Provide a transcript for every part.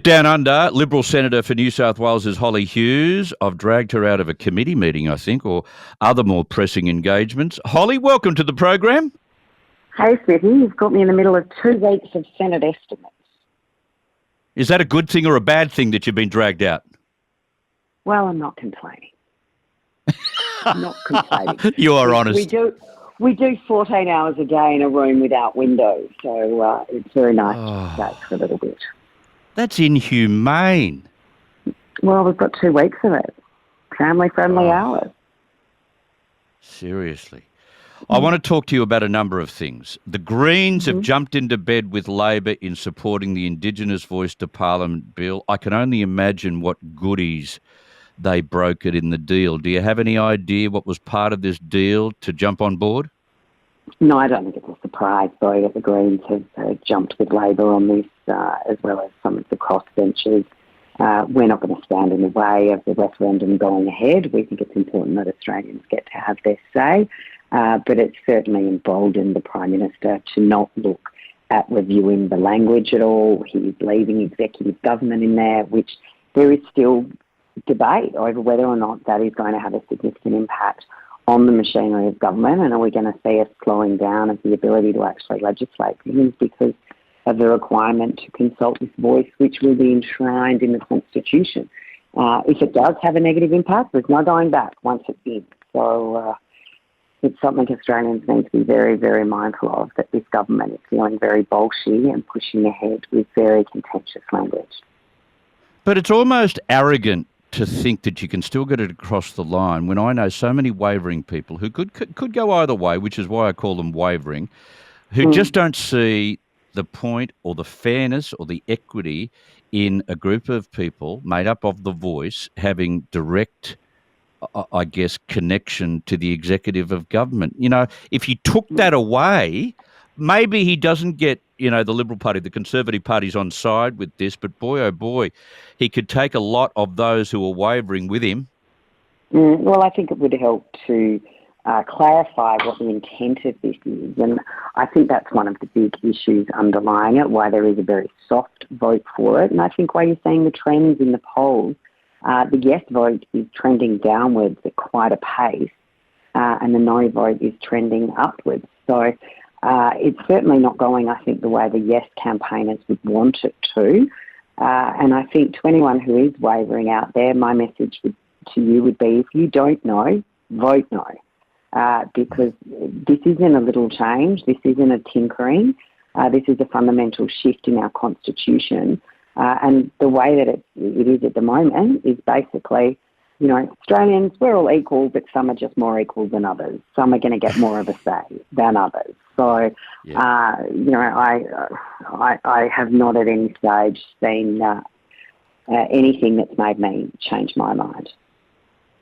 Get down under, Liberal Senator for New South Wales is Hollie Hughes. I've dragged her out of a committee meeting, I think, or other more pressing engagements. Hollie, welcome to the program. Hey, Smithy, you've got me in the middle of 2 weeks of Senate estimates. Is that a good thing or a bad thing that you've been dragged out? Well, I'm not complaining. Not complaining. You are honest. We do 14 hours a day in a room without windows, so it's very nice to stay for a little bit. That's inhumane. Well, we've got 2 weeks of it. Family-friendly hours. Seriously. I want to talk to you about a number of things. The Greens have jumped into bed with Labor in supporting the Indigenous Voice to Parliament bill. I can only imagine what goodies they brokered in the deal. Do you have any idea what was part of this deal to jump on board? No, I don't think it's a surprise, though, that the Greens have jumped with Labor on this, as well as some of the crossbenchers. We're not going to stand in the way of the referendum going ahead. We think it's important that Australians get to have their say. But it's certainly emboldened the Prime Minister to not look at reviewing the language at all. He's leaving executive government in there, which there is still debate over whether or not that is going to have a significant impact on the machinery of government, and are we going to see a slowing down of the ability to actually legislate things because of the requirement to consult this voice, which will be enshrined in the Constitution. If it does have a negative impact, there's no going back once it's in. So it's something Australians need to be very, very mindful of, that this government is feeling very bolshy and pushing ahead with very contentious language. But it's almost arrogant to think that you can still get it across the line when I know so many wavering people who could go either way, which is why I call them wavering, who just don't see the point or the fairness or the equity in a group of people made up of the voice having direct, I guess, connection to the executive of government. You know, if you took that away, maybe he doesn't get, the Liberal Party, the Conservative Party's on side with this, but boy, oh boy, he could take a lot of those who are wavering with him. Well, I think it would help to clarify what the intent of this is, and I think that's one of the big issues underlying it, why there is a very soft vote for it, and I think why you're seeing the trends in the polls. The yes vote is trending downwards at quite a pace, and the no vote is trending upwards. So it's certainly not going, I think, the way the yes campaigners would want it to. And I think to anyone who is wavering out there, my message to you would be, if you don't know, vote no. Because this isn't a little change, this isn't a tinkering, this is a fundamental shift in our Constitution. And the way that it is at the moment is basically, Australians, we're all equal, but some are just more equal than others. Some are going to get more of a say than others. So, I have not at any stage seen anything that's made me change my mind.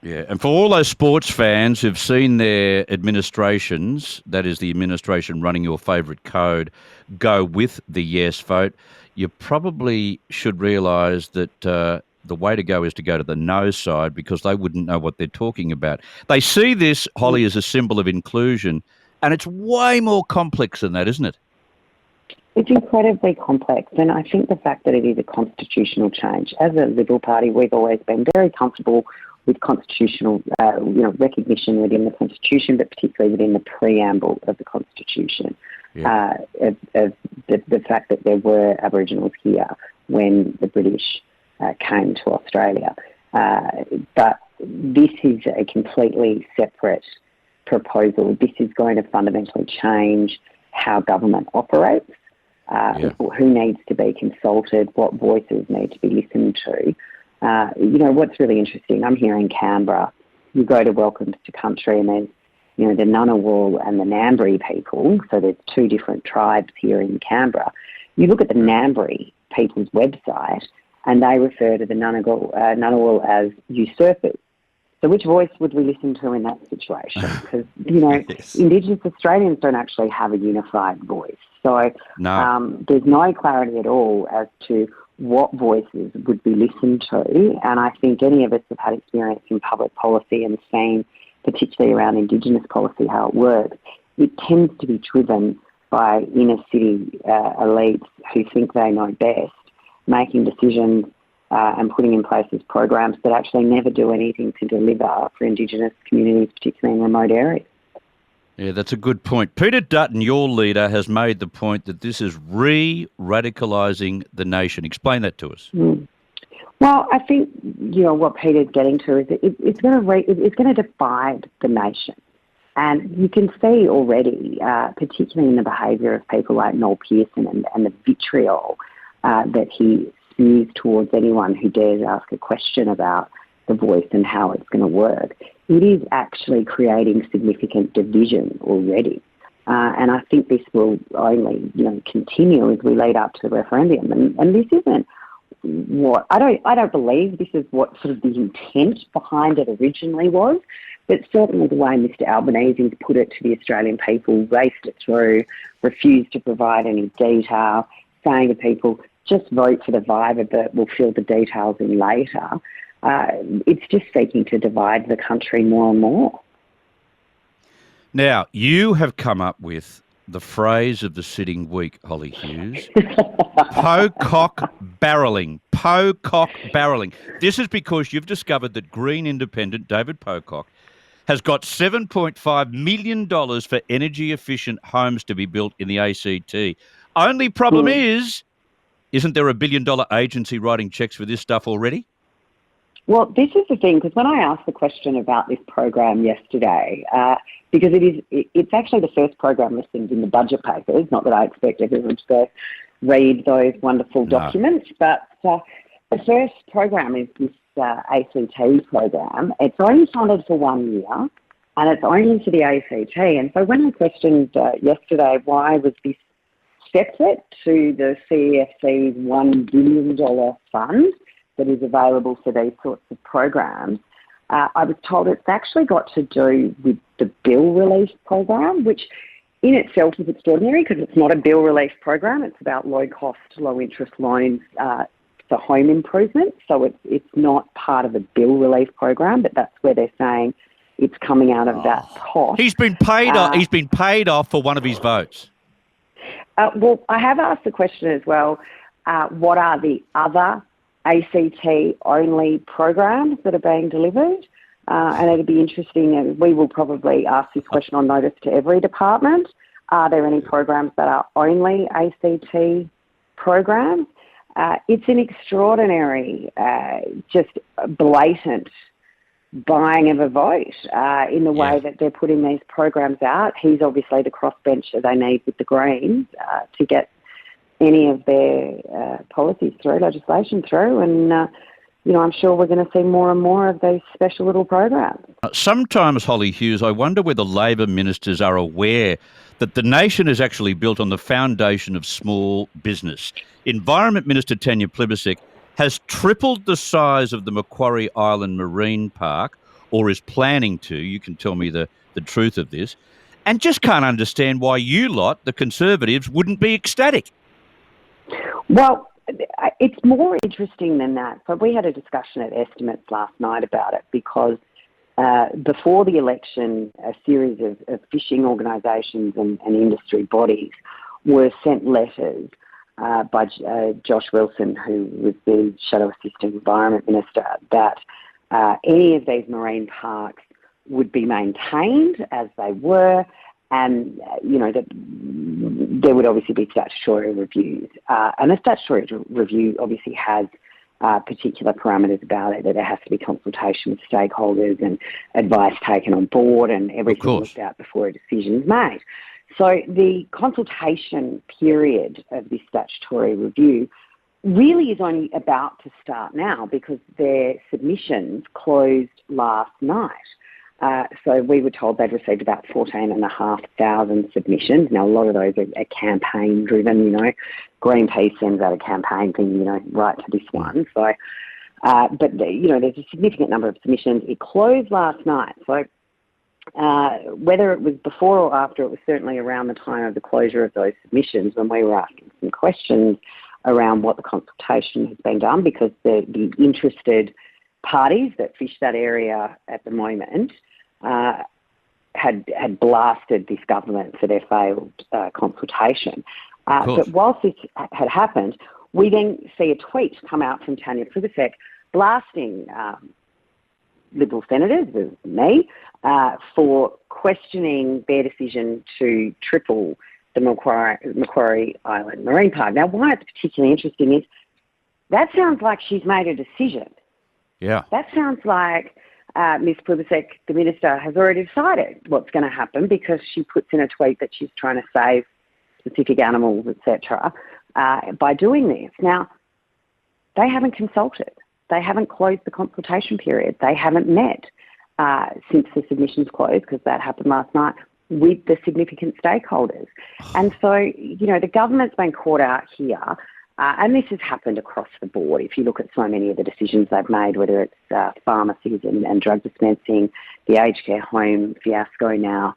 Yeah, and for all those sports fans who've seen their administrations, that is the administration running your favourite code, go with the yes vote, you probably should realise that the way to go is to go to the no side, because they wouldn't know what they're talking about. They see this, Hollie, as a symbol of inclusion, and it's way more complex than that, isn't it? It's incredibly complex, and I think the fact that it is a constitutional change. As a Liberal Party, we've always been very comfortable with constitutional, recognition within the Constitution, but particularly within the preamble of the Constitution, of the fact that there were Aboriginals here when the British came to Australia. But this is a completely separate proposal. This is going to fundamentally change how government operates, who needs to be consulted, what voices need to be listened to. What's really interesting, I'm here in Canberra. You go to Welcome to Country and there's, the Ngunnawal and the Ngambri people. So there's 2 different tribes here in Canberra. You look at the Ngambri people's website and they refer to the Ngunnawal as usurpers. So which voice would we listen to in that situation? Because, yes. Indigenous Australians don't actually have a unified voice. So there's no clarity at all as to what voices would be listened to. And I think any of us have had experience in public policy and seen, particularly around Indigenous policy, how it works. It tends to be driven by inner city elites who think they know best, making decisions and putting in place these programs that actually never do anything to deliver for Indigenous communities, particularly in remote areas. Yeah, that's a good point. Peter Dutton, your leader, has made the point that this is re-radicalising the nation. Explain that to us. Well, I think, what Peter's getting to is that it's going to divide the nation. And you can see already, particularly in the behaviour of people like Noel Pearson and the vitriol that he spews towards anyone who dares ask a question about the voice and how it's going to work, it is actually creating significant division already. And I think this will only, continue as we lead up to the referendum. And this isn't what I don't believe this is what sort of the intent behind it originally was, but certainly the way Mr. Albanese put it to the Australian people, raced it through, refused to provide any detail, saying to people, just vote for the Viber, but we'll fill the details in later. It's just seeking to divide the country more and more. Now, you have come up with the phrase of the sitting week, Hollie Hughes. Pocock barrelling. Pocock barrelling. This is because you've discovered that Green Independent David Pocock has got $7.5 million for energy-efficient homes to be built in the ACT. Only problem is, isn't there a billion-dollar agency writing checks for this stuff already? Well, this is the thing, because when I asked the question about this program yesterday, because it's actually the first program listed in the budget papers, not that I expect everyone to go read those wonderful documents, but the first program is this ACT program. It's only funded for 1 year, and it's only for the ACT. And so when I questioned yesterday why was this separate to the CEFC's $1 billion fund that is available for these sorts of programs, I was told it's actually got to do with the bill relief program, which in itself is extraordinary because it's not a bill relief program. It's about low-cost, low-interest loans for home improvement. So it's not part of the bill relief program, but that's where they're saying it's coming out of that pot. He's been paid off. He's been paid off for one of his votes. Well, I have asked the question as well, what are the other ACT-only programs that are being delivered? And it'd be interesting, and we will probably ask this question on notice to every department. Are there any programs that are only ACT programs? It's an extraordinary, just blatant buying of a vote in the way that they're putting these programs out. He's obviously the crossbencher they need with the Greens to get any of their policies through, legislation through, and I'm sure we're going to see more and more of these special little programs. Sometimes, Hollie Hughes, I wonder whether Labor ministers are aware that the nation is actually built on the foundation of small business. Environment Minister Tanya Plibersek has tripled the size of the Macquarie Island Marine Park, or is planning to. You can tell me the truth of this, and just can't understand why you lot, the Conservatives, wouldn't be ecstatic. Well, it's more interesting than that. So we had a discussion at Estimates last night about it because before the election, a series of fishing organisations and industry bodies were sent letters by Josh Wilson, who was the Shadow Assistant Environment Minister, that any of these marine parks would be maintained as they were, and, that there would obviously be statutory reviews. And a statutory review obviously has particular parameters about it, that there has to be consultation with stakeholders and advice taken on board and everything looked at before a decision is made. So the consultation period of this statutory review really is only about to start now because their submissions closed last night. So we were told they'd received about 14,500 submissions. Now, a lot of those are campaign-driven, Greenpeace sends out a campaign thing, right to this one. So, but, there's a significant number of submissions. It closed last night. So whether it was before or after, it was certainly around the time of the closure of those submissions when we were asking some questions around what the consultation has been done, because the interested parties that fish that area at the moment had blasted this government for their failed consultation. But whilst this had happened, We then see a tweet come out from Tanya Plibersek blasting Liberal senators, me, for questioning their decision to triple the Macquarie Island Marine Park. Now, why it's particularly interesting is that sounds like she's made a decision. Yeah. That sounds like Ms Plibersek, the Minister, has already decided what's going to happen because she puts in a tweet that she's trying to save specific animals, etc., by doing this. Now, they haven't consulted. They haven't closed the consultation period. They haven't met since the submissions closed, because that happened last night, with the significant stakeholders. And so, you know, the government's been caught out here, and this has happened across the board. If you look at so many of the decisions they've made, whether it's pharmacies and drug dispensing, the aged care home fiasco now,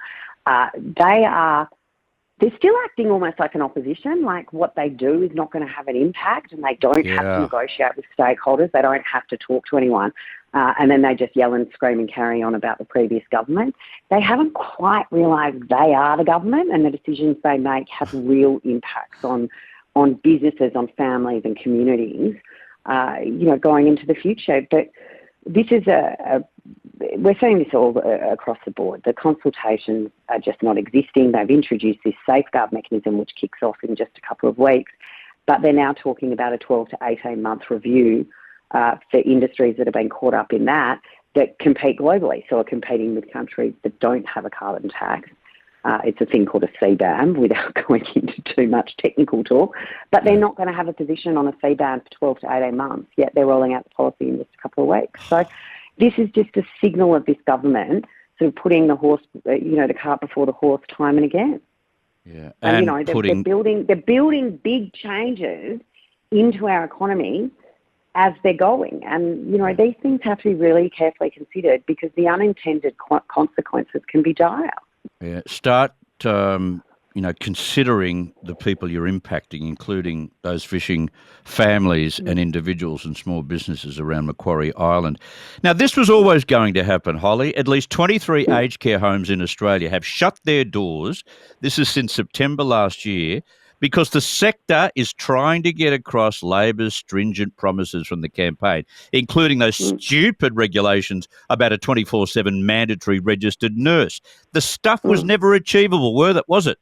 they're still acting almost like an opposition, like what they do is not going to have an impact, and they don't have to negotiate with stakeholders. They don't have to talk to anyone. And then they just yell and scream and carry on about the previous government. They haven't quite realised they are the government, and the decisions they make have real impacts on businesses, on families and communities, you know, going into the future. But this is we're seeing this all across the board. The consultations are just not existing. They've introduced this safeguard mechanism, which kicks off in just a couple of weeks, but they're now talking about a 12 to 18-month review for industries that have been caught up in that compete globally, so are competing with countries that don't have a carbon tax. It's a thing called a CBAM, without going into too much technical talk, but they're not going to have a position on a CBAM for 12 to 18 months, yet they're rolling out the policy in just a couple of weeks. So this is just a signal of this government sort of putting the cart before the horse time and again. Yeah, and you know, they're building big changes into our economy as they're going. And, you know, these things have to be really carefully considered, because the consequences can be dire. Yeah, start, considering the people you're impacting, including those fishing families and individuals and small businesses around Macquarie Island. Now, this was always going to happen, Hollie. At least 23 aged care homes in Australia have shut their doors. This is since September last year, because the sector is trying to get across Labor's stringent promises from the campaign, including those stupid regulations about a 24/7 mandatory registered nurse. The stuff was never achievable, was it?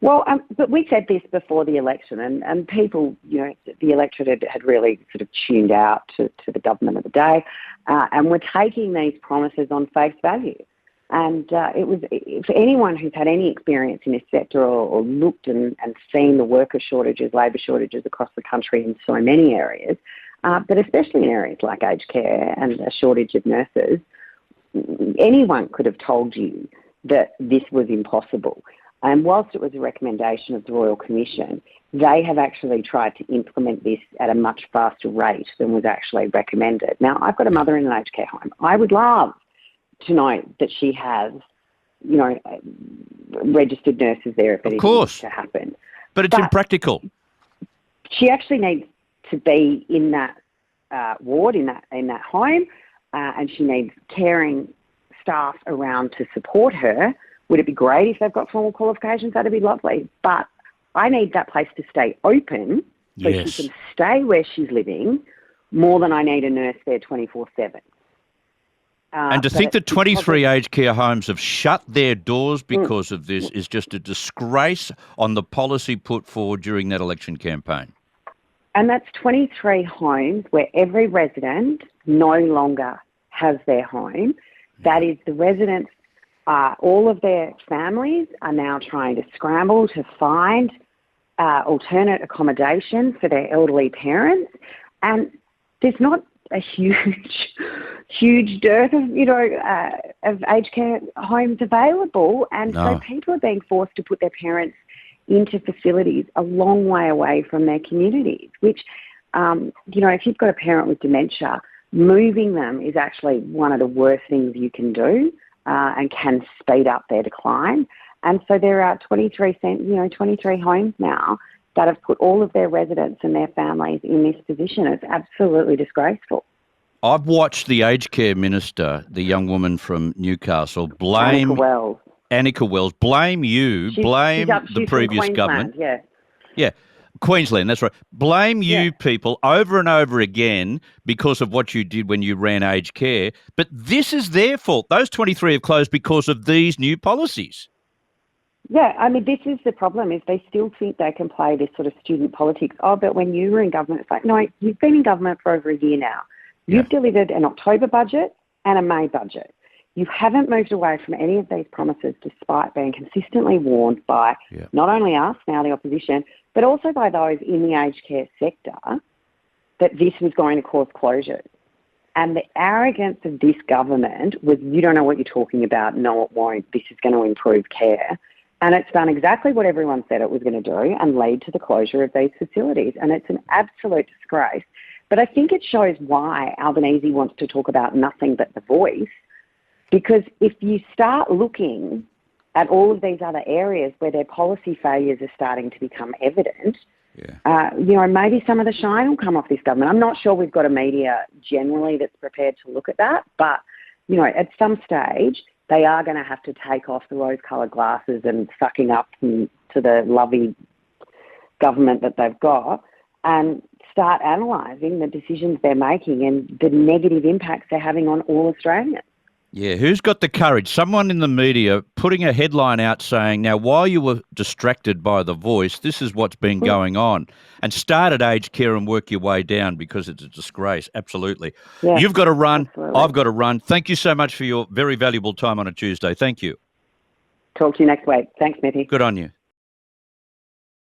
Well, but we said this before the election, and people, you know, the electorate had really sort of tuned out to the government of the day, and were taking these promises on face value. And it was, for anyone who's had any experience in this sector or looked and seen the worker shortages, labour shortages across the country in so many areas, but especially in areas like aged care and a shortage of nurses, anyone could have told you that this was impossible. And whilst it was a recommendation of the Royal Commission, they have actually tried to implement this at a much faster rate than was actually recommended. Now, I've got a mother in an aged care home. I would love to know that she has, you know, registered nurses there if anything needs to happen. But it's impractical. She actually needs to be in that ward, in that home, and she needs caring staff around to support her. Would it be great if they've got formal qualifications? That'd be lovely. But I need that place to stay open so she can stay where she's living, more than I need a nurse there 24/7. And to think that 23 aged care homes have shut their doors because of this is just a disgrace on the policy put forward during that election campaign. And that's 23 homes where every resident no longer has their home. That is, the residents, all of their families are now trying to scramble to find alternate accommodation for their elderly parents. And there's not a huge dearth of aged care homes available, and so people are being forced to put their parents into facilities a long way away from their communities, which, if you've got a parent with dementia, moving them is actually one of the worst things you can do, and can speed up their decline. And so there are 23 homes now that have put all of their residents and their families in this position. It's absolutely disgraceful. I've watched the aged care minister, the young woman from Newcastle, blame Annika Wells, blame you, blame the previous government. Yeah. Queensland, that's right. Blame you people over and over again because of what you did when you ran aged care. But this is their fault. Those 23 have closed because of these new policies. Yeah, I mean, this is the problem, is they still think they can play this sort of student politics. Oh, but when you were in government, it's like, no, you've been in government for over a year now. You've delivered an October budget and a May budget. You haven't moved away from any of these promises despite being consistently warned by not only us, now the opposition, but also by those in the aged care sector that this was going to cause closures. And the arrogance of this government was, you don't know what you're talking about, no it won't, this is going to improve care. And it's done exactly what everyone said it was going to do and lead to the closure of these facilities. And it's an absolute disgrace. But I think it shows why Albanese wants to talk about nothing but the voice, because if you start looking at all of these other areas where their policy failures are starting to become evident, maybe some of the shine will come off this government. I'm not sure we've got a media generally that's prepared to look at that, but, at some stage, they are going to have to take off the rose-coloured glasses and sucking up to the lovely government that they've got and start analysing the decisions they're making and the negative impacts they're having on all Australians. Yeah, who's got the courage? Someone in the media putting a headline out saying, now, while you were distracted by the voice, this is what's been going on. And start at aged care and work your way down because it's a disgrace. Absolutely. Yeah, you've got to run. Absolutely. I've got to run. Thank you so much for your very valuable time on a Tuesday. Thank you. Talk to you next week. Thanks, Smithy. Good on you.